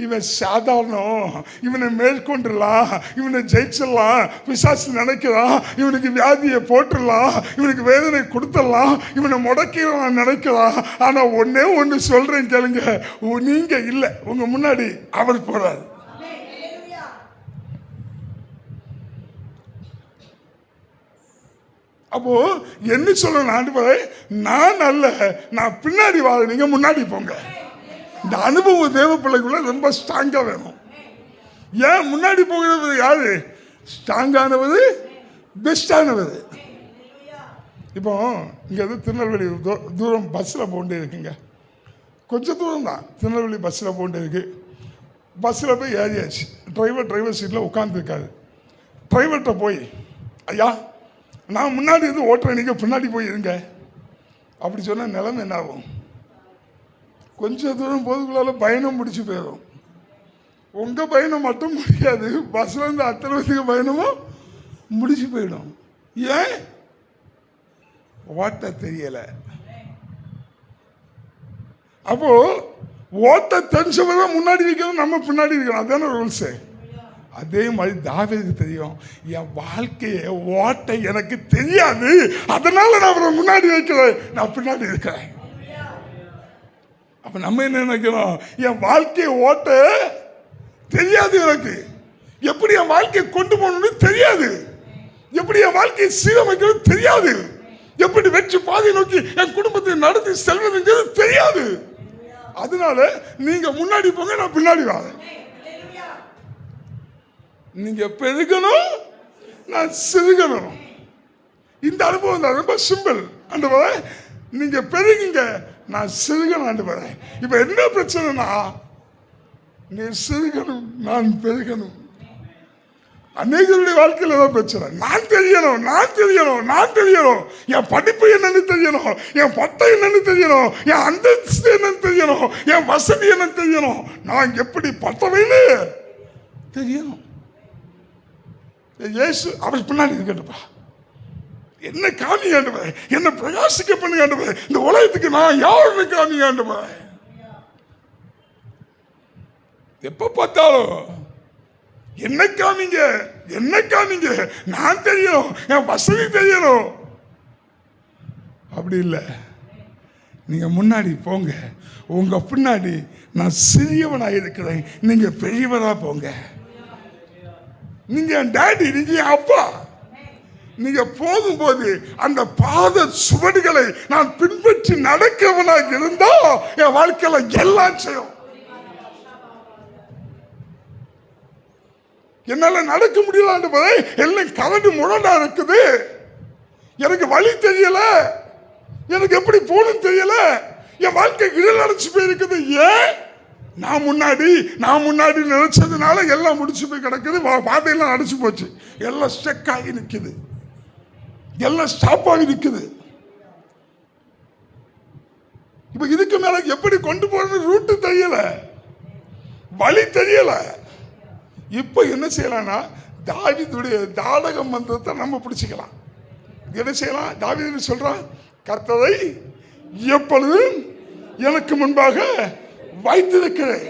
இவன் சாதாரணம், இவனை மேற்கொண்டுடலாம், இவனை ஜெயிச்சிடலாம், பிசாசு நினைக்கிறான், இவனுக்கு வியாதியை போட்டுடலாம், இவனுக்கு வேதனை கொடுத்துடலாம், இவனை முடக்கிடலாம் நினைக்கிறான். ஆனால் ஒன்னே ஒன்று சொல்கிறேன் கேளுங்க, நீங்கள் இல்லை, உங்கள் முன்னாடி அவர் போகிறார். அப்போ என்ன சொல்லணும், ஆண்டவரே நான் அல்ல, நான் பின்னாடி வாழ, நீங்க முன்னாடி போங்க. இந்த அனுபவம் தேவ பிள்ளைக்குள்ள ரொம்ப ஸ்ட்ராங்கா வேணும். ஏன் முன்னாடி போகிறது யாரு ஸ்ட்ராங்கானவது, பெஸ்டானவது. இப்போ இங்க இருந்து திருநெல்வேலி தூரம் பஸ்ஸில் போண்டே இருக்குங்க, கொஞ்சம் தூரம் தான் திருநெல்வேலி பஸ்ஸில் போண்டே இருக்கு. பஸ்ஸில் போய் ஏறியாச்சு, டிரைவர் சீட்டில் உட்காந்துருக்காரு. டிரைவர்கிட்ட போய், ஐயா நான் முன்னாடி இருந்து ஓட்டுறேன், நீங்கள் பின்னாடி போய் இருங்க அப்படி சொன்னால் நிலைமை என்ன ஆகும்? கொஞ்சம் தூரம் போதுக்குள்ளால பயணம் முடிச்சு போயிடும். உங்கள் பயணம் மட்டும் முடியாது, பஸ்ஸில் இருந்து அத்தனை பேருக்கு பயணமும் முடிச்சு போயிடும். ஏன்? ஓட்ட தெரியலை. அப்போ ஓட்ட தெரிஞ்சவங்க முன்னாடி வைக்கணும், நம்ம பின்னாடி இருக்கணும், அதுதானே ரூல்ஸு. அதே மாதிரி தாவீதுக்கு தெரியும், என் வாழ்க்கையை ஓட்ட எனக்கு தெரியாது, அதனால நான் அவரை முன்னாடி வைக்கிறேன், நான் பின்னாடி இருக்கிறேன். அப்ப நம்ம என்ன நினைக்கிறோம், என் வாழ்க்கையை ஓட்ட தெரியாது, எனக்கு எப்படி என் வாழ்க்கையை கொண்டு போகணும்னு தெரியாது, எப்படி என் வாழ்க்கையை சீரமைக்கிறது தெரியாது, எப்படி வெற்றி பாதை நோக்கி என் குடும்பத்தை நடத்தி செல்வதுங்கிறது தெரியாது. அதனால நீங்க முன்னாடி போங்க, நான் பின்னாடி வரேன். நீங்க பெருகணும், நான் சிறுகணும். இந்த அனுபவம் தான் ரொம்ப சிம்பிள். ஆண்டவரே நீங்க பெருகுங்க, நான் சிறுகணும். ஆண்டவரே இப்ப என்ன பிரச்சனைனா, நீ சிறுகணும், நான் பெருகணும். அநேகருடைய வாழ்க்கையில் தான் பிரச்சனை. நான் தெரியணும், நான் தெரியணும், நான் தெரியணும், என் படிப்பு என்னன்னு தெரியணும், என் பட்டம் என்னன்னு தெரியணும், என் அந்தஸ்து என்னன்னு தெரியணும், என் வசதி என்னன்னு தெரியணும், நான் எப்படி பட்டவைன்னு தெரியணும். இயேசு அவர் பின்னாடி இருக்கட்டுப்பா, என்ன காமி ஆண்டவரே, என்ன பிரகாசிக்க பண்ணி ஆண்டவரே, இந்த உலகத்துக்கு நான் யாருன்னு காமி ஆண்டவரே. எப்ப பார்த்தாலும் என்ன காமிங்க, என்ன காமிங்க, நான் தெரியணும், என் வசதி தெரியணும். அப்படி இல்லை, நீங்க முன்னாடி போங்க, உங்க பின்னாடி நான் சிறியவனாக இருக்கிறேன், நீங்க பெரியவரா போங்க. நீங்க என் டாடி, நீங்க என் அப்பா. நீங்க போகும்போது அந்த பாத சுவடுகளை நான் பின்பற்றி நடக்கிறவனாக இருந்தா என் வாழ்க்கையில எல்லாம் செய்யும். என்னால நடக்க முடியல, எல்லாம் கரடு முரடா இருக்குது, எனக்கு வழி தெரியல, எனக்கு எப்படி போகணும் தெரியல, என் வாழ்க்கை இருள் அடைச்சு போயிருக்குது. ஏன்? நான் முன்னாடி நினைச்சதுனால எல்லாம் முடிச்சு போய் கிடக்குது, பாதையெல்லாம் அடைச்சு போச்சு, எல்லாம் ஸ்டெக் ஆகி நிற்குது, எல்லாம் ஸ்டாப் ஆகி நிற்குது. இப்ப இதுக்கு மேல எப்படி கொண்டு போறது ரூட்டு தெரியல, வழி தெரியல. இப்ப என்ன செய்யலாம்னா தாவீதுடைய தாடக மந்திரத்தை நம்ம பிடிச்சிக்கலாம். என்ன செய்யலாம்? தாவீது சொல்றான், கர்த்தரை எப்பொழுதும் எனக்கு முன்பாக வைத்திருக்கிறேன்.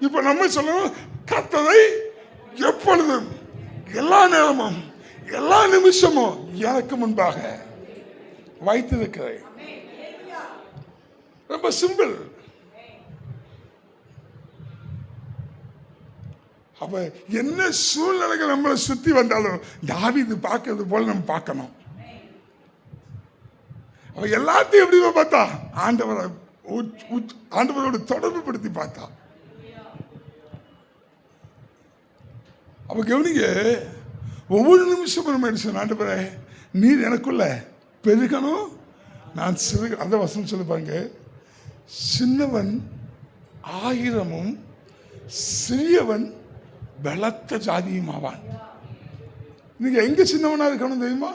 இப்ப நம்ம சொல்லணும், கர்த்தரை எப்பொழுதும் எல்லா நேரமும் எல்லா நிமிஷமும் எனக்கு முன்பாக வைத்திருக்கிறேன். ரொம்ப சிம்பிள். அப்ப என்ன சூழ்நிலைகள் நம்மளை சுத்தி வந்தாலும் தாவீது பார்க்கறது போல நம்ம பார்க்கணும். அவ எல்லாத்தையும் எப்படி பார்த்தா? ஆண்டவரோட தொடர்பு படுத்தி பார்த்தா. அப்ப கவனிங்க, ஒவ்வொரு நிமிஷமும் நம்ம என்ன செய்யணும்? ஆண்டவரே, நீர் எனக்குள்ள பெருகணும், நான் சிறு. அந்த வசனம் சொல்லுப்பாங்க, சின்னவன் ஆயிரமும் சிறியவன் பலத்த ஜாதியும் ஆவான். நீங்க எங்க சின்னவனா இருக்கணும் தெரியுமா?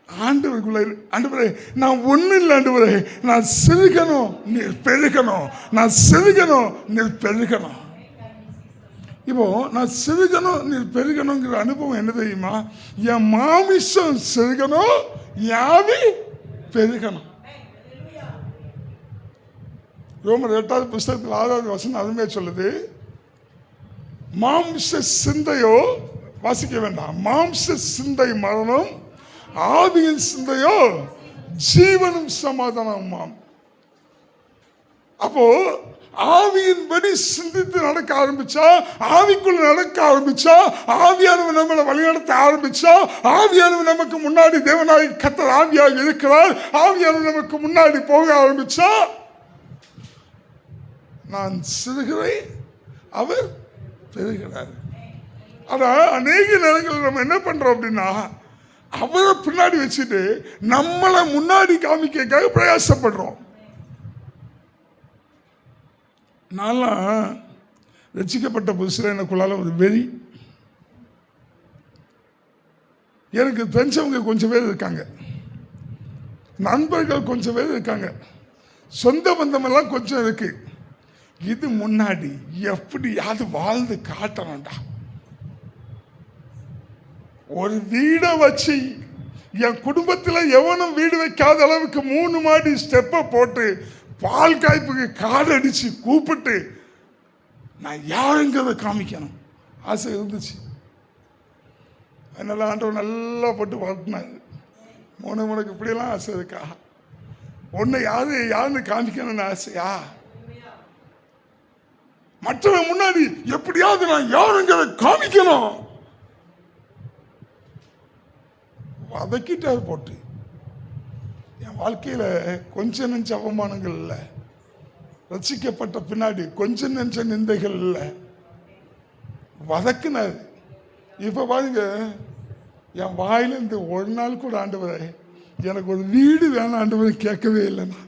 ஆண்டவருக்குள்ள. ஆண்டவரே, நான் ஒண்ணு இல்லை, ஆண்டவரே நான் சிறுகணும், நீர் பெருகணும், நான் சிறுகணும், நீர் பெருகணும். இப்போ நான் சிறுகணும், நீர் பெருகணுங்கிற அனுபவம் என்ன தெரியுமா? என் மாமிசம் சிறுகணும், யாவி பெருகணும். ரோமர் 8வது புஸ்தகத்தில் 6வது வசனம் அருமையா சொல்லுது, மாம்ச சிந்தையோ, வாசிக்க வேண்டாம், மாம்ச சிந்தை மரணம், ஆவியின் சிந்தையோ ஜீவனும் சமாதானமாம். அப்போ ஆவியின்படி சிந்தித்து நடக்க ஆரம்பிச்சா, ஆவிக்குள்ள நடக்க ஆரம்பிச்சா, ஆவியானவர் நம்மளை வழிநடத்த ஆரம்பிச்சா, ஆவியானவர் நமக்கு முன்னாடி தேவனாய் கர்த்தர் ஆவியாக இருக்கிறார், ஆவியானவர் நமக்கு முன்னாடி போக ஆரம்பிச்சா, நான் சிறுகிறேன், அவர் பெறுகிறார். ஆனா அநேக நேரங்களில் நம்ம என்ன பண்றோம் அப்படின்னா, அவரை பின்னாடி வச்சுட்டு நம்மளை முன்னாடி காமிக்க பிரயாசப்படுறோம். நான்லாம் ரட்சிக்கப்பட்ட புதுசில் எனக்குள்ளால ஒரு வெறி. எனக்கு தெரிஞ்சவங்க கொஞ்சம் பேர் இருக்காங்க, நண்பர்கள் கொஞ்சம் பேர் இருக்காங்க, சொந்த பந்தமெல்லாம் கொஞ்சம் இருக்கு. இது முன்னாடி எப்படியாவது வாழ்ந்து காட்டணும்டா. ஒரு வீடை வச்சு என் குடும்பத்தில் எவனும் வீடு வைக்காத அளவுக்கு 3 மாடி ஸ்டெப்பை போட்டு பால் காய்ப்புக்கு காடு அடிச்சு கூப்பிட்டு நான் யாருங்கிறத காமிக்கணும் ஆசை இருந்துச்சு. அதனால ஆண்டவர் நல்லா போட்டு வளர்த்தினாரு. உனக்கு இப்படியெல்லாம் ஆசை இருக்கா? உன்னை யாருன்னு காமிக்கணும்னு ஆசையா? மற்றவன் முன்னாடி எப்படியாவது நான் யாருங்கிறத காமிக்கணும். வதக்கிட்டார் போட்டு. என் வாழ்க்கையில் கொஞ்ச நெஞ்ச அவமானங்கள் இல்லை, ரசிக்கப்பட்ட பின்னாடி கொஞ்ச நெஞ்ச நிந்தைகள் இல்லை, வதக்குனாரு. இப்போ பாருங்க, என் வாயிலிருந்து ஒரு நாள் கூட ஆண்டவரே எனக்கு ஒரு வீடு வேணும் ஆண்டவரை கேட்கவே இல்லைண்ணா.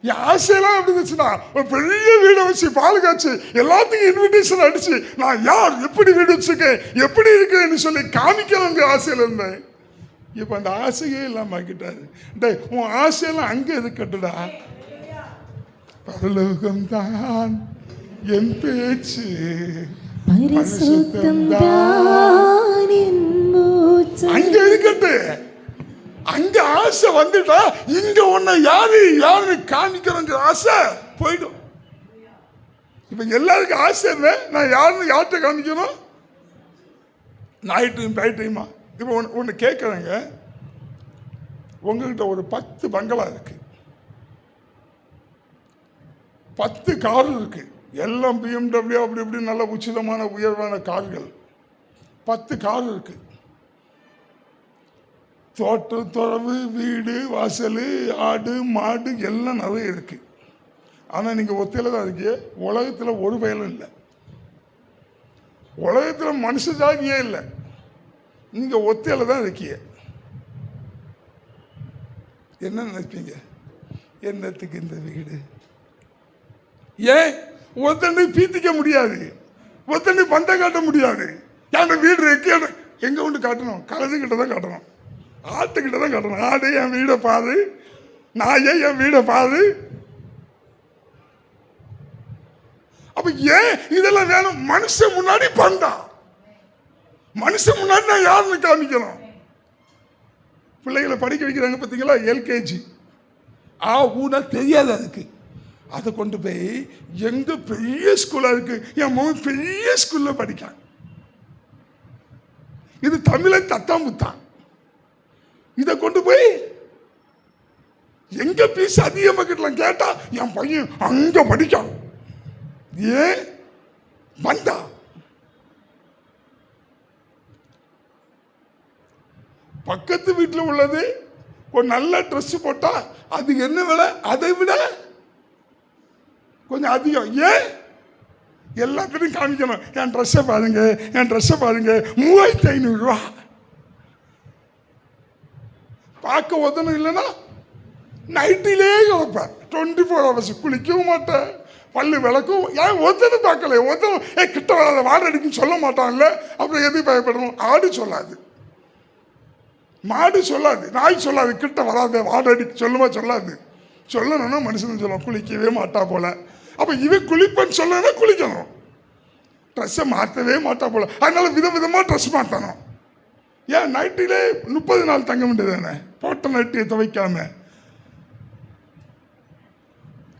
என் ஆசையெல்லாம் எப்படி இருந்துச்சுன்னா, ஒரு பெரிய வீடை வச்சு பால் காய்ச்சி எல்லாத்துக்கும் இன்விடேஷன் அடிச்சு நான் யார், எப்படி வீடு வச்சிருக்கேன், எப்படி இருக்கேன்னு சொல்லி காமிக்கணுங்க ஆசையில் இருந்தேன். இப்போ அந்த ஆசையே இல்லாம ஆக்கிட்டாரு. டே, உன் ஆசையெல்லாம் அங்கே இருக்கட்டுடா. பரலோகம்தான் என் பேச்சு, பரிசுத்தம் தான் என் மூச்சு. அங்க இருக்கட்டு. அங்க ஆசை வந்துட்டா இங்க உன்னை யாரு காமிக்கணுங்கிற ஆசை போயிடும். இப்ப எல்லாருக்கும் ஆசை என்ன, நான் யாருன்னு யார்கிட்ட காமிக்கணும்? ஞாயிற்றுமா இப்போ ஒன்று கேட்குறேங்க. உங்ககிட்ட ஒரு 10 பங்களா இருக்கு, 10 கார் இருக்கு, எல்லாம் BMW அப்படி இப்படி நல்ல உச்சிதமான உயர்வான கார்கள். 10 கார் இருக்கு. தோட்டம், துறவு, வீடு, வாசல், ஆடு, மாடு எல்லாம் நிறைய இருக்கு. ஆனால் நீங்கள் ஒத்தையில் தான் இருக்கீங்க. உலகத்தில் ஒரு பயலும் இல்லை. உலகத்தில் மனுஷ ஜாதியே இல்லை. நீங்கள் ஒத்தையில் தான் இருக்கீங்க. என்ன நினைப்பீங்க? என்னத்துக்கு இந்த வீடு? ஏன் ஒருத்தனை பீத்திக்க முடியாது, ஒருத்தனை பந்தம் காட்ட முடியாது. என் வீடு இருக்கு, எங்கே ஒன்று காட்டணும்? கழுதுகிட்ட தான் காட்டணும், ஆட்டுக்கிட்ட தான் காட்டணும். ஆடு என் வீடை பாரு, நாயே என் வீடை பாரு. அப்ப ஏன் இதெல்லாம் வேணும்? மனுஷன் முன்னாடி பந்தா, மனுஷன் முன்னாடி நான் யாருன்னு காமிக்கணும். பிள்ளைகளை படிக்க வைக்கிறாங்க பார்த்தீங்களா, எல்கேஜி ஊனா தெரியாது அதுக்கு. அதை கொண்டு போய் எங்க பெரிய ஸ்கூலா இருக்கு, என் மகன் பெரிய ஸ்கூல்ல படிக்கான். இது தமிழை தத்தாம்புத்தான். இதை கொண்டு போய் எங்க பீஸ் அதிகமாக கட்டலாம் கேட்டா என் பையன் அங்க படிக்கான். ஏன் வந்தா? பக்கத்து வீட்டில் உள்ளது ஒரு நல்ல ட்ரெஸ் போட்டா அது என்ன விலை, அதை விட கொஞ்சம் அதிகம். ஏன்? எல்லாத்துலையும் காமிக்கணும், என் ட்ரெஸ்ஸை பாருங்க, என் ட்ரெஸ்ஸை பாருங்க, 3500 ரூபா. பார்க்க உதணும் இல்லைன்னா நைட்டிலே கிடப்பேன் 24 hours. குளிக்கவும் மாட்டேன், பல்லு விளக்கும். ஏன் ஒருத்தனை பார்க்கல, ஒருத்தனும் கிட்ட வராத வாடை அடிக்குன்னு சொல்ல மாட்டான்ல. அப்புறம் எது பயப்படணும்? ஆடு சொல்லாது, மாடு சொல்லாது, நாய் சொல்லாது, கிட்ட வராத வாடை அடிக்க சொல்லுமா? சொல்லாது. சொல்லணும்னா மனுஷன் சொல்லுவோம், குளிக்கவே மாட்டா போல. அப்போ இவன் குளிப்பன்னு சொல்லணும்னா குளிக்கணும். ட்ரெஸ்ஸை மாற்றவே மாட்டா போல, அதனால விதவிதமாக ட்ரெஸ் மாற்றணும். ஏன் நைட்டிலே 30 நாள் தங்க வேண்டியது தானே, போட்ட நைட்டியை துவைக்காம.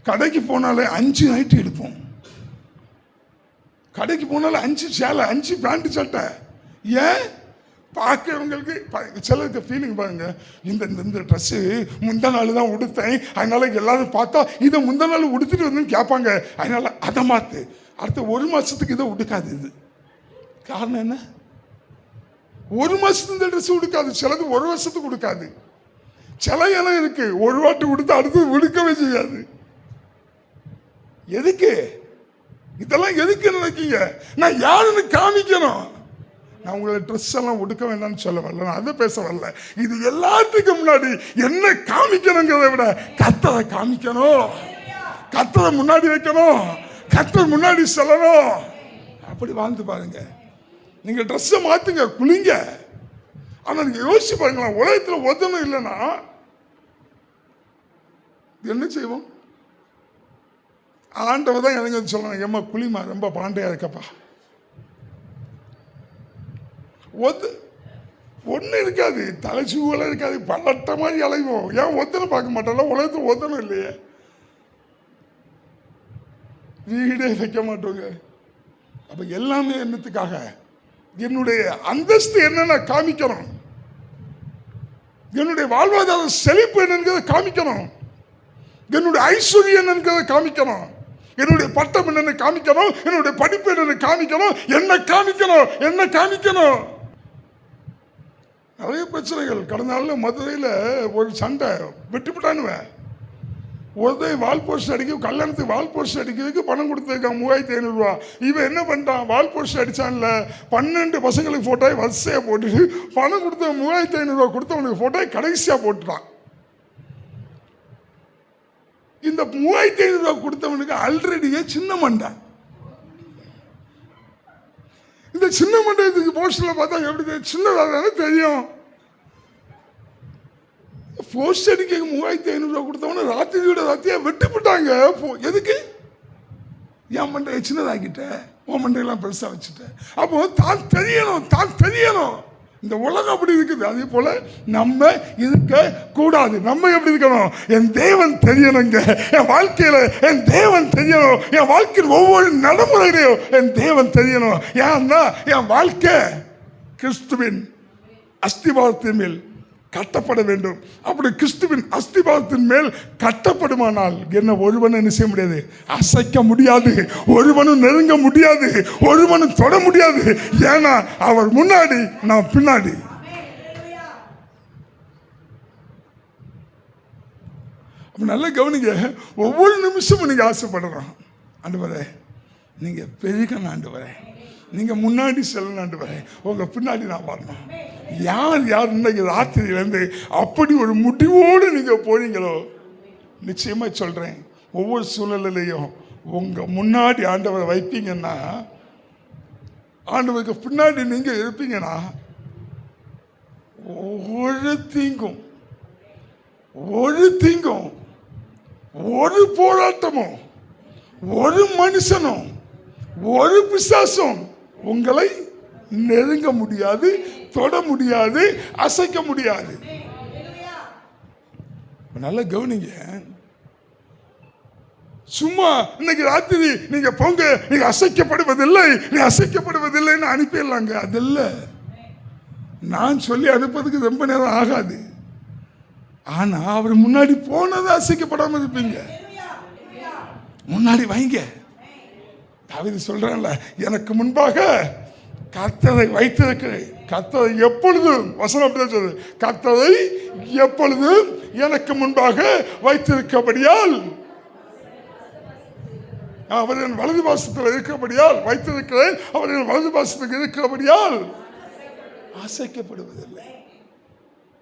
கடைக்கு போனாலே 5 நைட்டி எடுப்போம், கடைக்கு போனாலே 5 சேலை, 5 பேண்ட் சட்டை. ஏன்? பார்க்கறவங்களுக்கு சிலருக்கு ஃபீலிங் பாருங்க, இந்த ட்ரெஸ்ஸு முந்தா நாள் தான் உடுத்தேன், அதனால எல்லாரும் பார்த்தா இதை முந்தா நாள் உடுத்துட்டு வந்து கேட்பாங்க, அதனால அதை மாற்று, அடுத்த 1 மாதத்துக்கு இதை உடுக்காது. இது காரணம் என்ன? 1 மாதத்துக்கு இந்த ட்ரெஸ் உடுக்காது, சிலது 1 வருஷத்துக்கு உடுக்காது. சில இடம் இருக்கு, ஒரு வாட்டி உடுத்து அடுத்தது உடுக்கவே செய்யாது. எதுக்கு இதெல்லாம்? எதுக்கு நினைக்கீங்க? நான் யாருன்னு காமிக்கணும். நான் உங்களை ட்ரெஸ் எல்லாம் உடுக்க வேண்டாம்னு சொல்ல வரல, நான் அதை பேச வரல. இது எல்லாத்துக்கும் முன்னாடி என்ன காமிக்கணுங்கிறத விட கர்த்தரை காமிக்கணும், கர்த்தரை முன்னாடி வைக்கணும், கர்த்தர் முன்னாடி சொல்லணும். அப்படி வாழ்ந்து பாருங்க. நீங்க ட்ரெஸ்ஸை மாத்துங்க, குளிங்க. ஆனா நீங்க யோசிச்சு பாருங்களேன், உலகத்துல ஒதுணும் இல்லைன்னா என்ன செய்வோம்? ஆண்டவர் தான் எனக்கு சொல்லணும், ஏம்மா குளிமா, ரொம்ப பாண்டையா இருக்கப்பா. ஒன்றும் இருக்காது, தலைச்சூவெல்லாம் இருக்காது, பல்லட்ட மாதிரி அலைவோம். ஏன் ஒத்தனை பார்க்க மாட்டோம்ல? உலகத்தில் ஒத்தனை இல்லையே, வீடே வைக்க மாட்டோங்க. அப்போ எல்லாமே என்னத்துக்காக? என்னுடைய அந்தஸ்து என்னென்ன காமிக்கணும், என்னுடைய வாழ்வாதார செழிப்பு என்னங்கிறத காமிக்கணும், என்னுடைய ஐஸ்வர்யம் என்னங்கிறத காமிக்கணும், என்னுடைய பட்டம் என்னென்ன காமிக்கணும், என்னுடைய படிப்பு என்னென்ன காமிக்கணும், என்ன காமிக்கணும், என்ன காமிக்கணும். நிறைய பிரச்சனைகள். கடந்த நாளில் மதுரையில் ஒரு சண்டை விட்டுவிட்டானுவேன். ஒருத்தர் வால் போஸ்ட் அடிக்க, கல்யாணத்துக்கு வால் போஸ்ட் அடிக்கிறதுக்கு பணம் கொடுத்துருக்கான் 3500 ரூபா. இவன் என்ன பண்ணிட்டான்? வால் போஸ்ட் அடித்தான்ல 12 பசங்களுக்கு ஃபோட்டோவை வரிசையாக போட்டுட்டு பணம் கொடுத்த 3500 ரூபா கொடுத்தவனுக்கு ஃபோட்டோவை கடைசியாக போட்டுட்டான். இந்த 3500 ரூபாய் கொடுத்தவனுக்கு ஆல்ரெடியே சின்ன மண்டை. இந்த சின்ன மண்டபத்துக்கு போஸ்டர்ல பார்த்தா எப்படி சின்னதாக தானே தெரியும். போஸ்ட் அடிக்க 3500 ரூபாய் கொடுத்தவன ராத்திரியோட ராத்திரியா வெட்டி போட்டாங்க. எதுக்கு? என் மண்டையை சின்னதாக்கிட்ட, உன் மண்டையெல்லாம் பெருசாக வச்சுட்ட. அப்போ தான் தெரியணும். இந்த உலகம் அப்படி இருக்குது. அதே போல நம்ம இருக்க கூடாது. நம்ம எப்படி இருக்கணும்? என் தேவன் தெரியணுங்க. என் வாழ்க்கையில என் தேவன் தெரியணும். என் வாழ்க்கையில் ஒவ்வொரு நடைமுறையிலையும் என் தேவன் தெரியணும். ஏன்னா என் வாழ்க்கை கிறிஸ்துவின் அஸ்திபாரத்தின் மேல் கட்டப்பட வேண்டும். அப்படி கிறிஸ்துவின் அஸ்திபாரத்தின் மேல் கட்டப்படுமானால் என்ன ஒருவனும் என்ன செய்ய முடியாது? அசைக்க முடியாது. ஒருவனும் நெருங்க முடியாது. ஒருவனும் தொட முடியாது. ஏன்னா அவர் முன்னாடி, நான் பின்னாடி. நல்ல கவனிங்க. ஒவ்வொரு நிமிஷமும் நீங்க ஆசைப்படுறோம், ஆண்டவரே நீங்க பெருகணும், ஆண்டவரே நீங்க முன்னாடி செல்லணும், ஆண்டவரே உங்க பின்னாடி நான் வரணும். யார் இன்னைக்கு ராத்திரியிலேருந்து அப்படி ஒரு முடிவோடு நீங்க போறீங்களோ, நிச்சயமா சொல்றேன், ஒவ்வொரு சூழ்நிலையிலையும் உங்க முன்னாடி ஆண்டவரை வைப்பீங்கன்னா, ஆண்டவருக்கு பின்னாடி நீங்க இருப்பீங்கன்னா, ஒரு தீங்கும் ஒரு போராட்டமும் ஒரு மனுஷனும் ஒரு பிசாசும் உங்களை நெருங்க முடியாது, தொட முடியாது, அசைக்க முடியாது. நல்ல கவனிங்க. சும்மா இன்னைக்கு ராத்திரி நீங்க போங்க, நீங்க அசைக்கப்படுவதில்லைன்னு அனுப்பிடலாங்க. அது இல்லை, நான் சொல்லி அனுப்புறதுக்கு ரொம்ப நேரம் ஆகாது. ஆனா அவர் முன்னாடி போனதை அசைக்கப்படாம இருப்பீங்க. முன்னாடி வைங்க. தாவீது சொல்றான்ல, எனக்கு முன்பாக கர்த்தரை வைத்திருக்கிறேன். கர்த்தரை எப்பொழுதும், வசனம் அப்படிதான் சொல்றது, கர்த்தரை எப்பொழுதும் எனக்கு முன்பாக வைத்திருக்கபடியால், அவர் என் வலது பாசத்தில் இருக்கிறபடியால் வைத்திருக்கிறேன். அவர் என் வலது பாசத்துக்கு இருக்கிறபடியால் அசைக்கப்படுவதில்லை.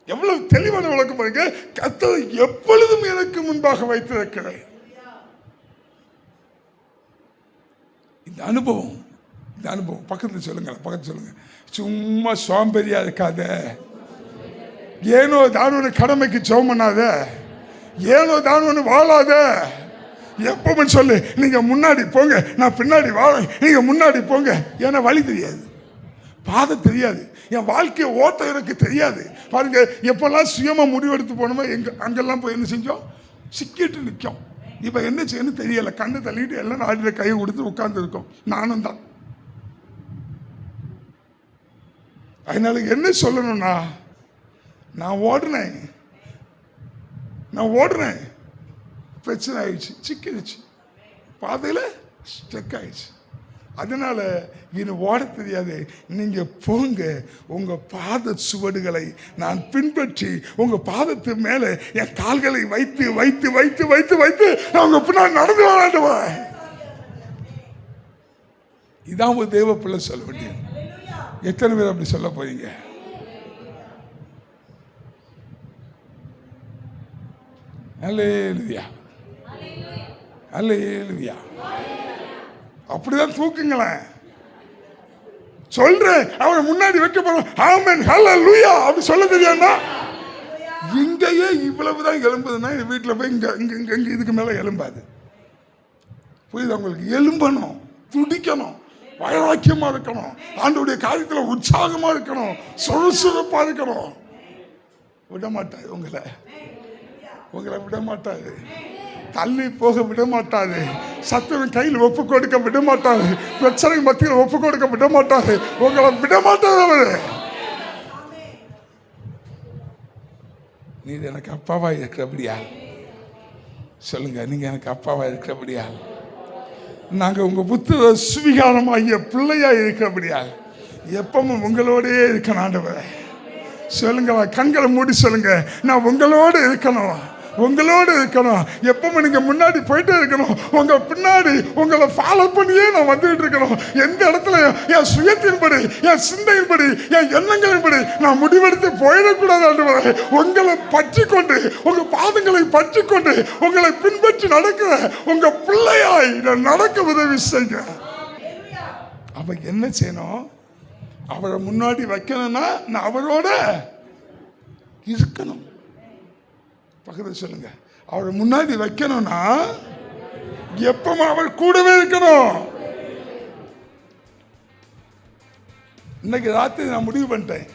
எவ்வளவு தெளிவான விளக்கம் பாருங்க. கர்த்தரை எப்பொழுதும் எனக்கு முன்பாக வைத்திருக்கிறேன். இந்த அனுபவம் பக்கத்தில் சொல்லுங்க. சும்மா சோம்பேறியா இருக்காத, ஏனோ தானோன்னு கடமைக்கு ஜெபம் பண்ணாத, ஏனோ தானோன்னு வாழாத. எப்பவும் சொல்லு, நீங்க முன்னாடி போங்க, நான் பின்னாடி வாழேன். நீங்க முன்னாடி போங்க. ஏன்னா வழி தெரியாது, பாதை தெரியாது, என் வாழ்க்கை ஓட்டம் எனக்கு தெரியாது. பாருங்க, எப்பெல்லாம் சுயமா முடிவெடுத்து போனோமோ அங்கெல்லாம் போய் என்ன செஞ்சோம்? சிக்கிட்டு நிற்கும். இப்போ என்ன செய்யணும் தெரியல, கண்ணு தள்ளிட்டு எல்லாம் நாட்டில் கையை கொடுத்து உட்கார்ந்து இருக்கோம். நானும் தான். அதனால என்ன சொல்லணும்னா, நான் ஓடுனேன், பிரச்சனை ஆயிடுச்சு, சிக்கிடுச்சு, பாதையில் ஸ்டெக் ஆயிடுச்சு. அதனால இது ஓட தெரியாது. நீங்க போங்க, உங்க பாத சுவடுகளை நான் பின்பற்றி உங்க பாதத்து மேல என் கால்களை வைத்து வைத்து வைத்து வைத்து வைத்து நான் உங்க பின்னால் நடந்து விளையாடுவேன். இதான் ஒரு தேவ பிள்ளை சொல்ல வேண்டியது. எத்தனை பேர் அப்படி சொல்ல போறீங்க? அல்லேலூயா, அல்லேலூயா. அப்படிதான் தூக்குங்களேன். சொல்றேன், அவரை முன்னாடி வைக்க போறோம். ஆமென், ஹல்லேலூயா அப்படி சொல்ல தெரியாதா? இங்கேயே இவ்வளவுதான் எலும்புதுன்னா வீட்டில் போய் இங்க இதுக்கு மேல எலும்பாது. புரியுது உங்களுக்கு? எலும்பணும், துடிக்கணும், வைராக்கியமா இருக்கணும், ஆண்டவருடைய காரியத்தில் உற்சாகமா இருக்கணும், சுறுசுறுப்பா இருக்கணும். விட மாட்டாரு உங்களை விட மாட்டாரு, தள்ளி போக விட மாட்டாரு, சத்துவின் கையில் ஒப்பு கொடுக்க விட மாட்டாரு, பிரச்சனை மத்தியில் ஒப்பு கொடுக்க விட மாட்டாரு, உங்களை விட மாட்டாரு அவரு. நீ எனக்கு அப்பாவா இருக்கிறபடியா சொல்லுங்க, நீங்க எனக்கு அப்பாவா இருக்கிறபடியா, நாங்க உங்க புத்திர சுவிகாரமாகிய பிள்ளையா இருக்கிறபடியா எப்பவும் உங்களோடயே இருக்கணும் ஆண்டவரே. சொல்லுங்க, கண்களை மூடி சொல்லுங்க, நான் உங்களோடு இருக்கணும், உங்களோடு இருக்கணும். எப்பவும் நீங்க முன்னாடி போயிட்டே இருக்கணும். உங்க பின்னாடி உங்களை ஃபாலோ பண்ணியே நான் வந்துகிட்டு இருக்கணும். எந்த இடத்துல என் சுயத்தின்படி, என் சிந்தையின்படி, என் எண்ணங்களின்படி நான் முடிவெடுத்து போயிடக்கூடாது ஆண்டவரே. உங்களை பற்றி கொண்டு, உங்க பாதங்களை பற்றி கொண்டு, உங்களை பின்பற்றி நடக்கிற உங்க பிள்ளையாய் நான் நடக்க உதவி செய்யுங்க. அப்ப என்ன செய்யணும்? அவரை முன்னாடி வைக்கணும்னா நான் அவரோட இருக்கணும். பக்கத்தில் சொல்லுங்க, அவரை முன்னாடி வைக்கணும்னா எப்பவும் அவர் கூடவே இருக்கணும். இன்னைக்கு ராத்திரி நான் முடிவு பண்ணிட்டேன்,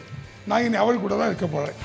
நான் இனி அவர் கூட தான் இருக்க போறேன்.